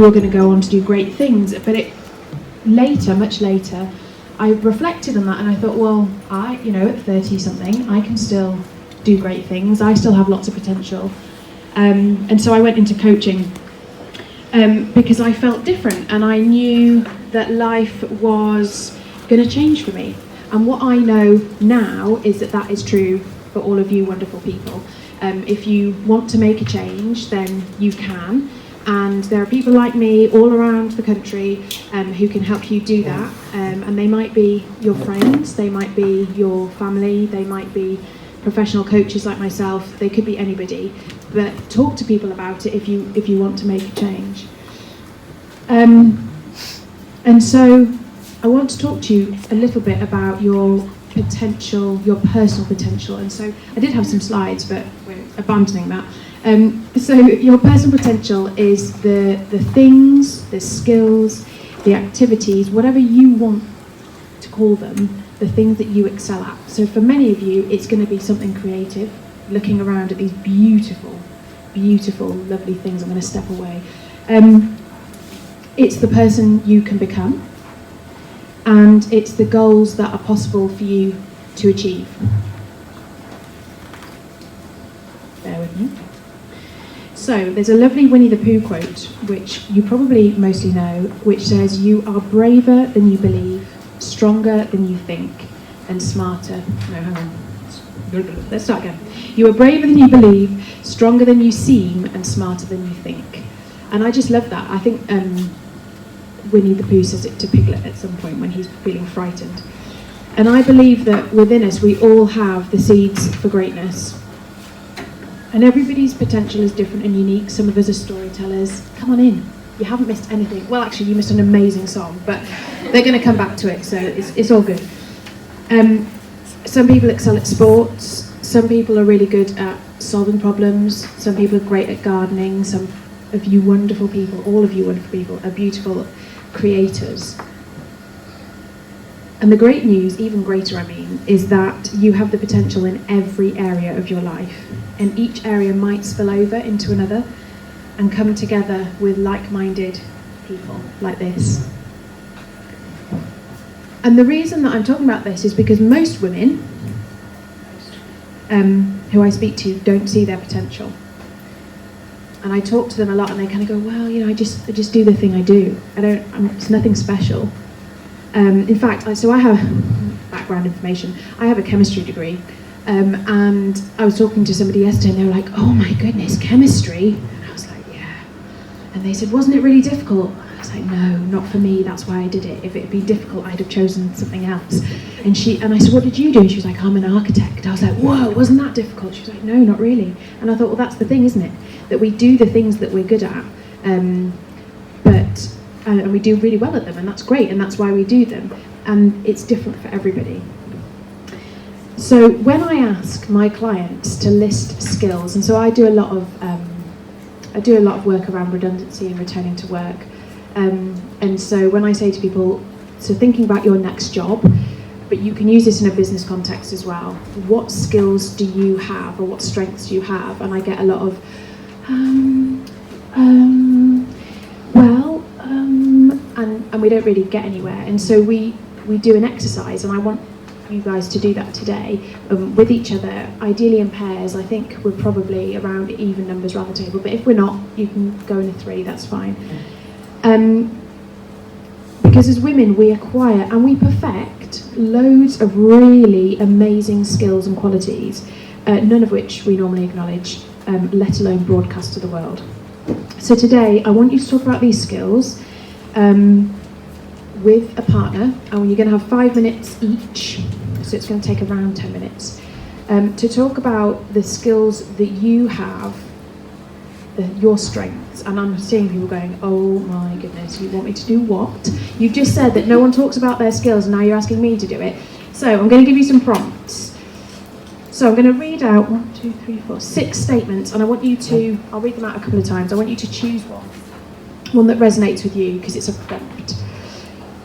you're going to go on to do great things. But much later, I reflected on that and I thought, well, at 30-something, I can still do great things. I still have lots of potential. And so I went into coaching because I felt different and I knew that life was going to change for me. And what I know now is that is true for all of you wonderful people. If you want to make a change, then you can. And there are people like me all around the country who can help you do that. And they might be your friends, they might be your family, they might be professional coaches like myself, they could be anybody. But talk to people about it if you want to make a change. And so I want to talk to you a little bit about your potential, your personal potential. And so I did have some slides, but we're abandoning that. So your personal potential is the things, the skills, the activities, whatever you want to call them, the things that you excel at. So for many of you, it's going to be something creative, looking around at these beautiful, beautiful, lovely things. I'm going to step away. It's the person you can become, and it's the goals that are possible for you to achieve. Bear with me. So there's a lovely Winnie the Pooh quote, which you probably mostly know, which says, "You are braver than you believe, stronger than you think, and smarter." No, hang on. Let's start again. "You are braver than you believe, stronger than you seem, and smarter than you think." And I just love that. I think Winnie the Pooh says it to Piglet at some point when he's feeling frightened. And I believe that within us we all have the seeds for greatness. And everybody's potential is different and unique. Some of us are storytellers. Come on in. You haven't missed anything. Well, actually, you missed an amazing song, but they're going to come back to it, so it's all good. Some people excel at sports. Some people are really good at solving problems. Some people are great at gardening. Some of you wonderful people, all of you wonderful people, are beautiful creators. And the great news, even greater I mean, is that you have the potential in every area of your life. And each area might spill over into another and come together with like-minded people like this. And the reason that I'm talking about this is because most women who I speak to don't see their potential. And I talk to them a lot and they kind of go, well, I just do the thing I do. It's nothing special. In fact, so I have background information. I have a chemistry degree. And I was talking to somebody yesterday and they were like, oh my goodness, chemistry? And I was like, yeah. And they said, wasn't it really difficult? I was like, no, not for me, that's why I did it. If it'd be difficult, I'd have chosen something else. And I said, what did you do? And she was like, I'm an architect. I was like, whoa, wasn't that difficult? She was like, no, not really. And I thought, well, that's the thing, isn't it? That we do the things that we're good at, and we do really well at them, and that's great, and that's why we do them. And it's different for everybody. So when I ask my clients to list skills, and so I do a lot of work around redundancy and returning to work. And so when I say to people, so thinking about your next job, but you can use this in a business context as well. What skills do you have, or what strengths do you have? And I get a lot of, and we don't really get anywhere. And so we do an exercise, and I want you guys to do that today with each other, ideally in pairs. I think we're probably around even numbers around the table, but if we're not, you can go in a 3, that's fine. Because as women, we acquire and we perfect loads of really amazing skills and qualities, none of which we normally acknowledge, let alone broadcast to the world. So today, I want you to talk about these skills with a partner, and you're going to have 5 minutes each, so it's going to take around 10 minutes, to talk about the skills that you have, your strengths. And I'm seeing people going, oh my goodness, you want me to do what? You've just said that no one talks about their skills, and now you're asking me to do it. So I'm going to give you some prompts. So I'm going to read out 6 statements, and I want you to, I'll read them out a couple of times. I want you to choose one that resonates with you, because it's a prompt.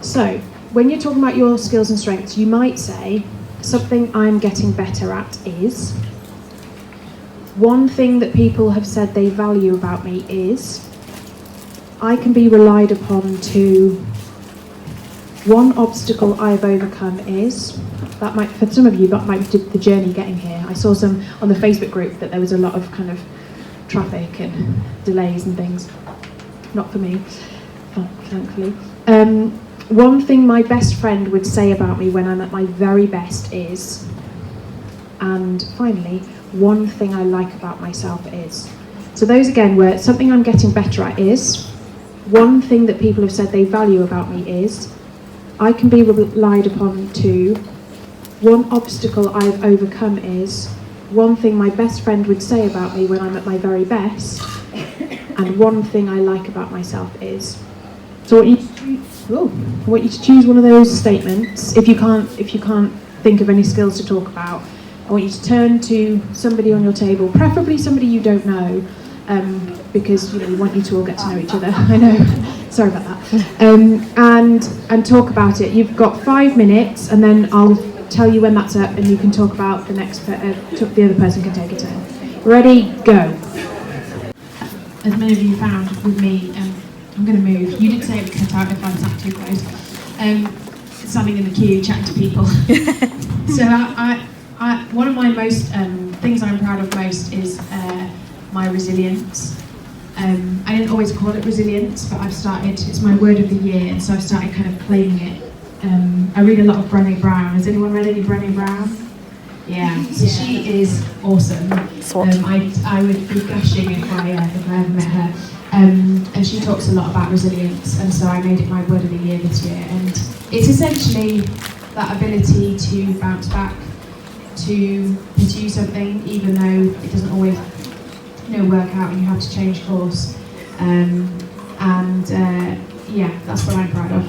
So when you're talking about your skills and strengths, you might say, something I'm getting better at is, one thing that people have said they value about me is, I can be relied upon to, one obstacle I've overcome is, that might, for some of you, that might be the journey getting here. I saw some on the Facebook group that there was a lot of kind of traffic and delays and things. Not for me, thankfully. One thing my best friend would say about me when I'm at my very best is, and finally, one thing I like about myself is. So those again were something I'm getting better at is, one thing that people have said they value about me is, I can be relied upon to, one obstacle I've overcome is, one thing my best friend would say about me when I'm at my very best, and one thing I like about myself is. So I want you to choose one of those statements. If you can't think of any skills to talk about, I want you to turn to somebody on your table, preferably somebody you don't know, because we want you to all get to know each other. I know, sorry about that. And talk about it. You've got 5 minutes, and then I'll tell you when that's up, and you can talk about the next. The other person can take a turn. Ready? Go. As many of you found with me, I'm going to move. You did say it would cut out if I sat too close. Standing in the queue, chatting to people. So one of my most things I'm proud of most is my resilience. I didn't always call it resilience, but it's my word of the year, and so I've started kind of claiming it. I read a lot of Brené Brown. Has anyone read any Brené Brown? Yeah, so she is awesome. I would be gushing if I ever met her. And she talks a lot about resilience, and so I made it my word of the year this year. And it's essentially that ability to bounce back, to pursue something, even though it doesn't always work out and you have to change course. Yeah, that's what I'm proud of.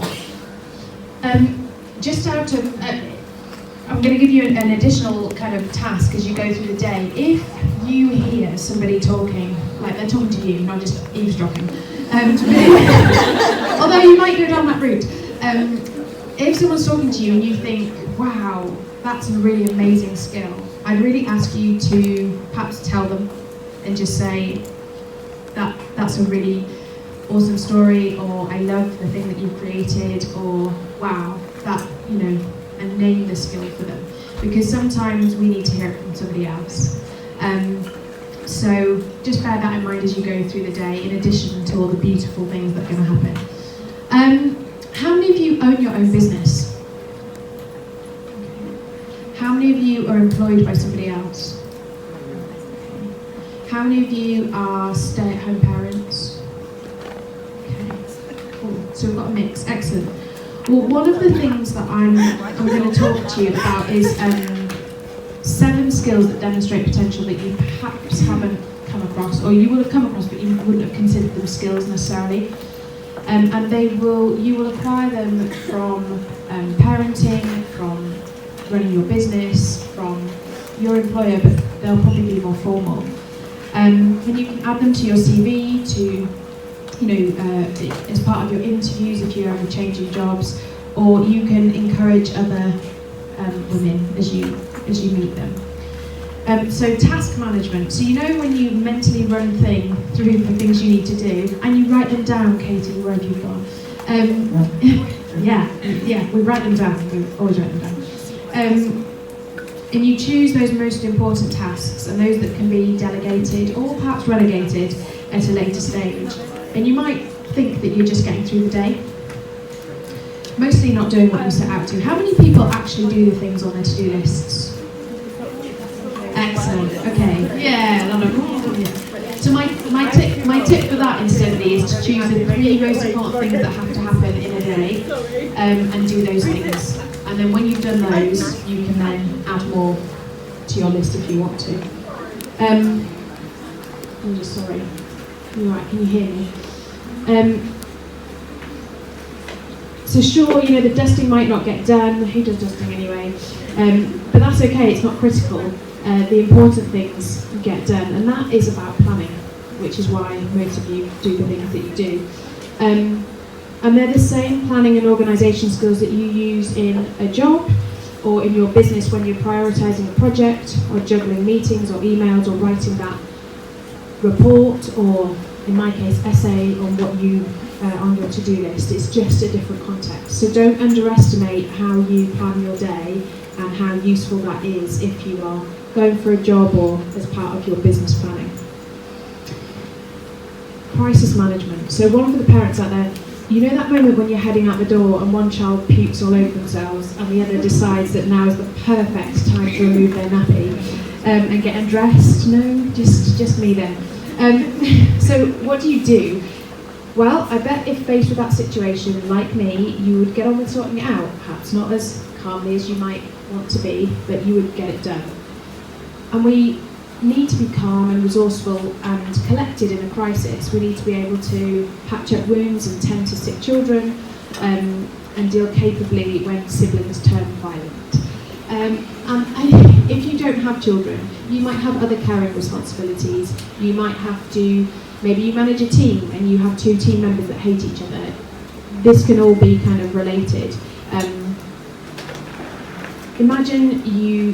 Just out of, I'm going to give you an additional kind of task as you go through the day. If you hear somebody talking, like they're talking to you, not just eavesdropping, although you might go down that route. If someone's talking to you and you think, wow, that's a really amazing skill, I'd really ask you to perhaps tell them and just say that that's a really awesome story, or I love the thing that you've created, or wow, that, and name the skill for them, because sometimes we need to hear it from somebody else. So just bear that in mind as you go through the day, in addition to all the beautiful things that are going to happen. How many of you own your own business? How many of you are employed by somebody else? How many of you are stay-at-home parents? Okay, cool. So we've got a mix. Excellent. Well, one of the things that I'm going to talk to you about is 7 skills that demonstrate potential that you perhaps haven't come across, or you will have come across, but you wouldn't have considered them skills necessarily. And you will acquire them from parenting, from running your business, from your employer, but they'll probably be more formal. And you can add them to your CV, to as part of your interviews if you're ever changing jobs, or you can encourage other women as you meet them. So task management. So when you mentally run through the things you need to do, and you write them down, Katie, where have you gone? Yeah, we write them down. We always write them down. And you choose those most important tasks, and those that can be delegated or perhaps relegated at a later stage. And you might think that you're just getting through the day, mostly not doing what you set out to. How many people actually do the things on their to-do lists? Excellent. Okay. Yeah. So my tip for that instantly is to choose the 3 most important things that have to happen in a day, and do those things. And then when you've done those, you can then add more to your list if you want to. I'm just sorry. All right, can you hear me? So sure, the dusting might not get done. Who does dusting anyway? But that's okay, it's not critical. The important things get done, and that is about planning, which is why most of you do the things that you do. And they're the same planning and organisation skills that you use in a job or in your business when you're prioritising a project, or juggling meetings or emails, or writing that report, or in my case, essay on what you on your to-do list. It's just a different context. So don't underestimate how you plan your day and how useful that is if you are going for a job or as part of your business planning. Crisis management. So one for the parents out there, you know that moment when you're heading out the door and one child pukes all over themselves and the other decides that now is the perfect time to remove their nappy and get undressed? No, just me then. So what do you do? Well, I bet if faced with that situation, like me, you would get on with sorting it out. Perhaps not as calmly as you might want to be, but you would get it done. And we need to be calm and resourceful and collected in a crisis. We need to be able to patch up wounds and tend to sick children and deal capably when siblings turn violent. And if you don't have children, you might have other caring responsibilities. You might have to, maybe you manage a team and you have 2 team members that hate each other. This can all be kind of related. Imagine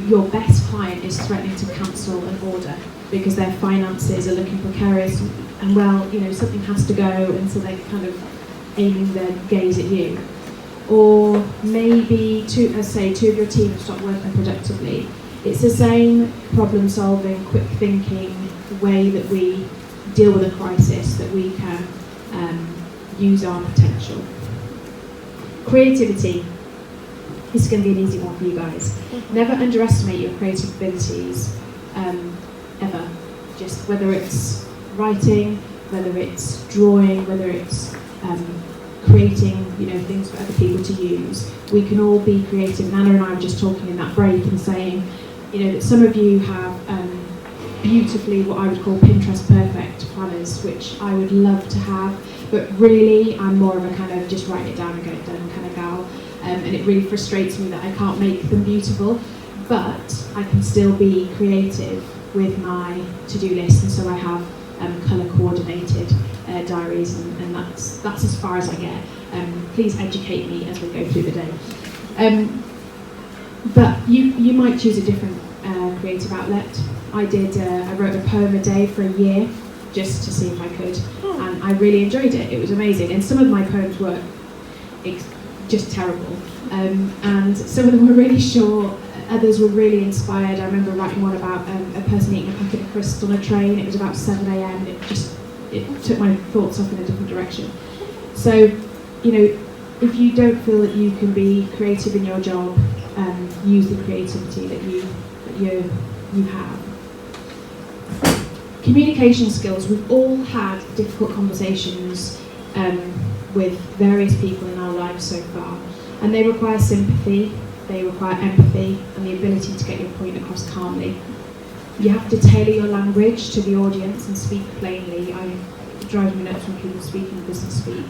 your best client is threatening to cancel an order because their finances are looking precarious and well, you know, something has to go, and so they're kind of aiming their gaze at you. Or maybe two of your team have stopped working productively. It's the same problem solving, quick thinking way that we deal with a crisis, that we can use our potential. Creativity. This is going to be an easy one for you guys. Never underestimate your creative abilities, ever. Just whether it's writing, whether it's drawing, whether it's creating, you know, things for other people to use. We can all be creative. Nana and I were just talking in that break and saying, you know, that some of you have beautifully what I would call Pinterest perfect planners, which I would love to have, but really I'm more of a kind of just write it down and get it done kind of gal. And it really frustrates me that I can't make them beautiful, but I can still be creative with my to-do list, and so I have colour coordinated diaries, and that's as far as I get. Please educate me as we go through the day. But you might choose a different creative outlet. I wrote a poem a day for a year just to see if I could, and I really enjoyed it. It was amazing, and some of my poems were just terrible, and some of them were really short, others were really inspired. I remember writing one about a person eating a packet of crisps on a train. It was about 7 a.m. and it took my thoughts off in a different direction. So, you know, if you don't feel that you can be creative in your job, use the creativity that you have. Communication skills. We've all had difficult conversations with various people in our lives so far, and they require sympathy, they require empathy, and the ability to get your point across calmly. You have to tailor your language to the audience and speak plainly. It drives me nuts when people speak in business speak.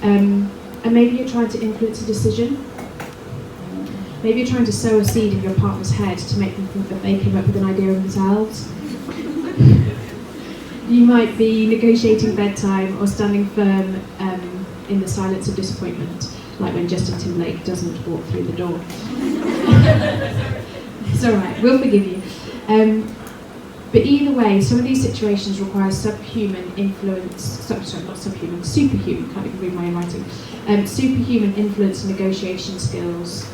And maybe you're trying to influence a decision. Maybe you're trying to sow a seed in your partner's head to make them think that they came up with an idea of themselves. You might be negotiating bedtime or standing firm in the silence of disappointment, like when Justin Timberlake doesn't walk through the door. It's all right, we'll forgive you. But either way, some of these situations require superhuman, can't even read my own writing, superhuman influence and negotiation skills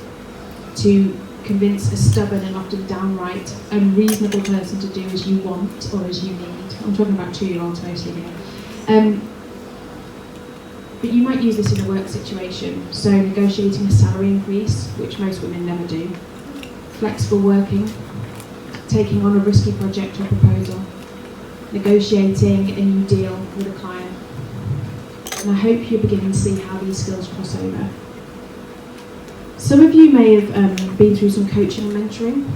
to convince a stubborn and often downright unreasonable person to do as you want or as you need. I'm talking about 2-year-olds mostly here. But you might use this in a work situation, so negotiating a salary increase, which most women never do, flexible working, taking on a risky project or proposal, negotiating a new deal with a client. And I hope you're beginning to see how these skills cross over. Some of you may have been through some coaching and mentoring.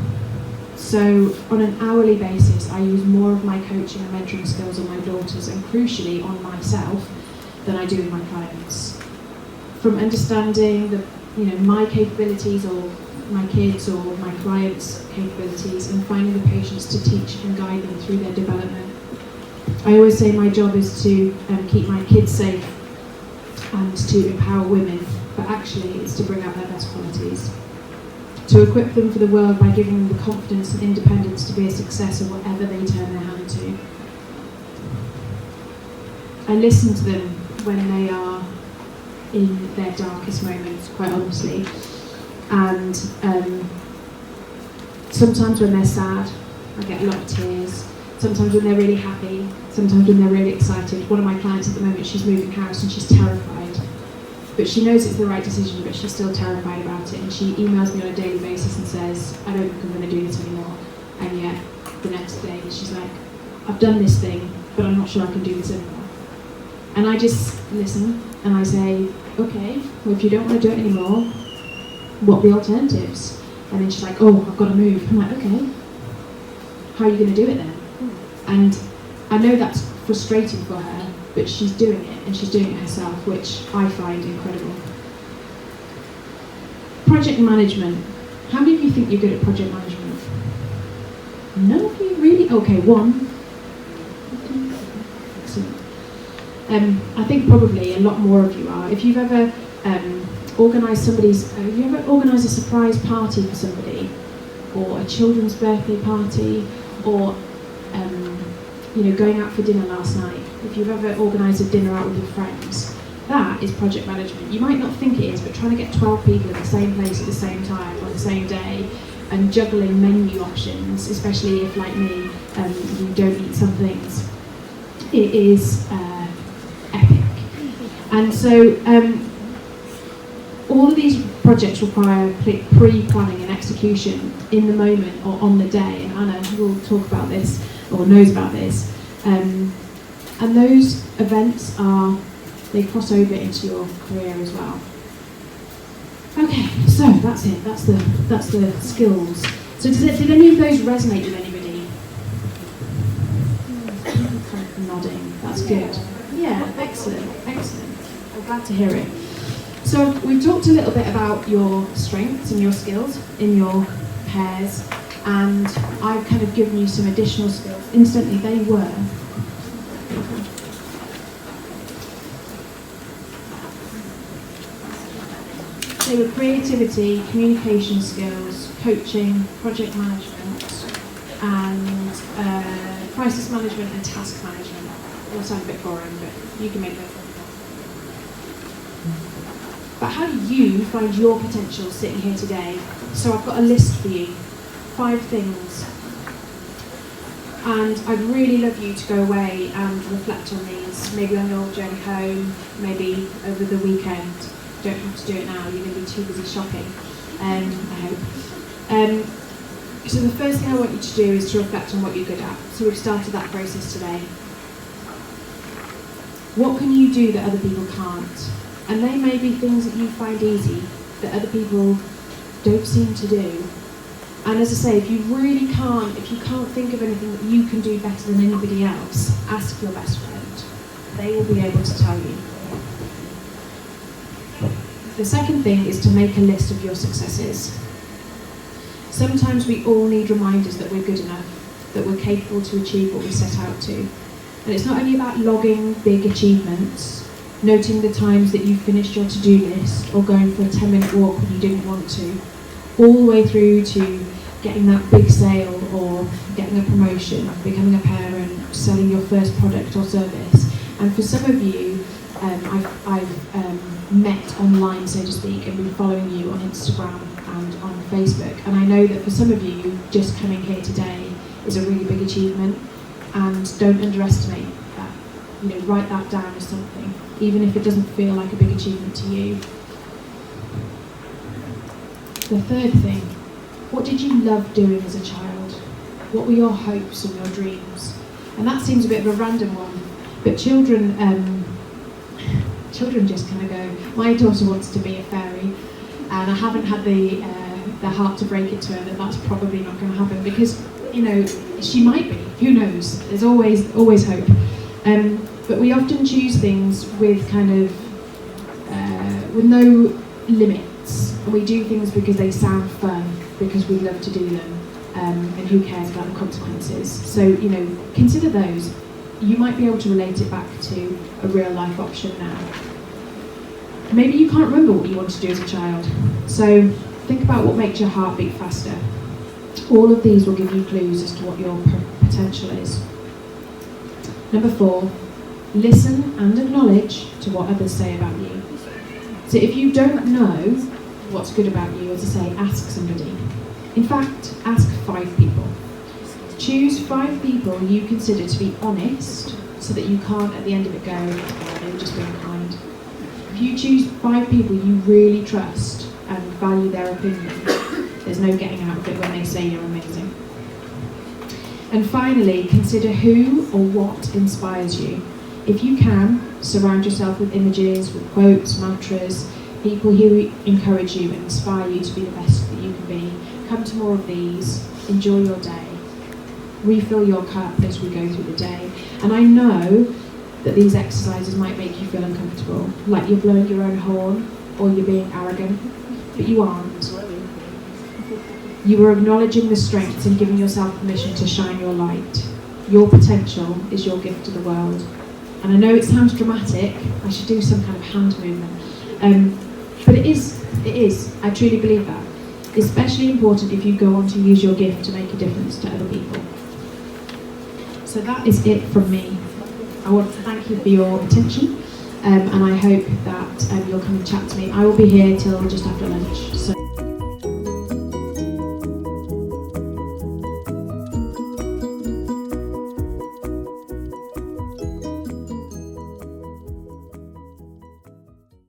So on an hourly basis, I use more of my coaching and mentoring skills on my daughters, and crucially on myself, than I do with my clients. From understanding my capabilities or my kids or my clients' capabilities, and finding the patience to teach and guide them through their development. I always say my job is to keep my kids safe and to empower women, but actually it's to bring out their best qualities. To equip them for the world by giving them the confidence and independence to be a success in whatever they turn their hand to. I listen to them when they are in their darkest moments, quite honestly. And sometimes when they're sad, I get a lot of tears. Sometimes when they're really happy, sometimes when they're really excited. One of my clients at the moment, she's moving house and she's terrified. But she knows it's the right decision, but she's still terrified about it. And she emails me on a daily basis and says, I don't think I'm going to do this anymore. And yet, the next day, she's like, I've done this thing, but I'm not sure I can do this anymore. And I just listen and I say, okay, well, if you don't want to do it anymore, what are the alternatives? And then she's like, oh, I've got to move. I'm like, okay, how are you going to do it then? And I know that's frustrating for her, but she's doing it, and she's doing it herself, which I find incredible. Project management. How many of you think you're good at project management? None of you really? Okay, one. Excellent. I think probably a lot more of you are. If you've ever organised have you ever organised a surprise party for somebody, or a children's birthday party, or going out for dinner last night, if you've ever organised a dinner out with your friends, that is project management. You might not think it is, but trying to get 12 people in the same place at the same time on the same day and juggling menu options, especially if, like me, you don't eat some things, it is epic. And so all of these projects require pre-planning and execution in the moment or on the day, and Anna will talk about this or knows about this. And those events they cross over into your career as well. Okay, so that's it. That's the skills. So did any of those resonate with anybody? Kind of nodding. That's good. Yeah, excellent. I'm glad to hear it. So we've talked a little bit about your strengths and your skills in your pairs, and I've kind of given you some additional skills. Instantly, they were creativity, communication skills, coaching, project management, and crisis management and task management. It'll sound a bit boring, but you can make those. But how do you find your potential sitting here today? So I've got a list for you, 5 things. And I'd really love you to go away and reflect on these, maybe on your journey home, maybe over the weekend. You don't have to do it now, you're going to be too busy shopping, I hope. So the first thing I want you to do is to reflect on what you're good at. So we've started that process today. What can you do that other people can't? And they may be things that you find easy that other people don't seem to do. And as I say, if you can't think of anything that you can do better than anybody else, ask your best friend. They will be able to tell you. The second thing is to make a list of your successes. Sometimes we all need reminders that we're good enough, that we're capable to achieve what we set out to. And it's not only about logging big achievements, noting the times that you finished your to-do list, or going for a 10-minute walk when you didn't want to, all the way through to getting that big sale, or getting a promotion, becoming a parent, selling your first product or service. And for some of you, I've met online, so to speak, and been following you on Instagram and on Facebook. And I know that for some of you, just coming here today is a really big achievement. And don't underestimate that. Write that down as something, even if it doesn't feel like a big achievement to you. The third thing, what did you love doing as a child? What were your hopes and your dreams? And that seems a bit of a random one, but children just kind of go, my daughter wants to be a fairy, and I haven't had the heart to break it to her that that's probably not going to happen, because she might be, who knows, there's always hope. But we often choose things with with no limits, and we do things because they sound fun, because we love to do them, and who cares about the consequences. So, consider those. You might be able to relate it back to a real life option now. Maybe you can't remember what you wanted to do as a child, so think about what makes your heart beat faster. All of these will give you clues as to what your potential is. Number 4, Listen and acknowledge to what others say about you. So if you don't know what's good about you, as I say, ask somebody. In fact, ask 5 people. Choose 5 people you consider to be honest, so that you can't at the end of it go, oh, they were just being kind. If you choose 5 people you really trust and value their opinion, there's no getting out of it when they say you're amazing. And finally, consider who or what inspires you. If you can, surround yourself with images, with quotes, mantras, people who encourage you and inspire you to be the best that you can be. Come to more of these, enjoy your day, refill your cup as we go through the day. And I know that these exercises might make you feel uncomfortable, like you're blowing your own horn or you're being arrogant, but you aren't. You are acknowledging the strengths and giving yourself permission to shine your light. Your potential is your gift to the world. And I know it sounds dramatic, I should do some kind of hand movement, but it is, I truly believe that. Especially important if you go on to use your gift to make a difference to other people. So that is it from me. I want to thank you for your attention, and I hope that you'll come and chat to me. I will be here till just after lunch. So.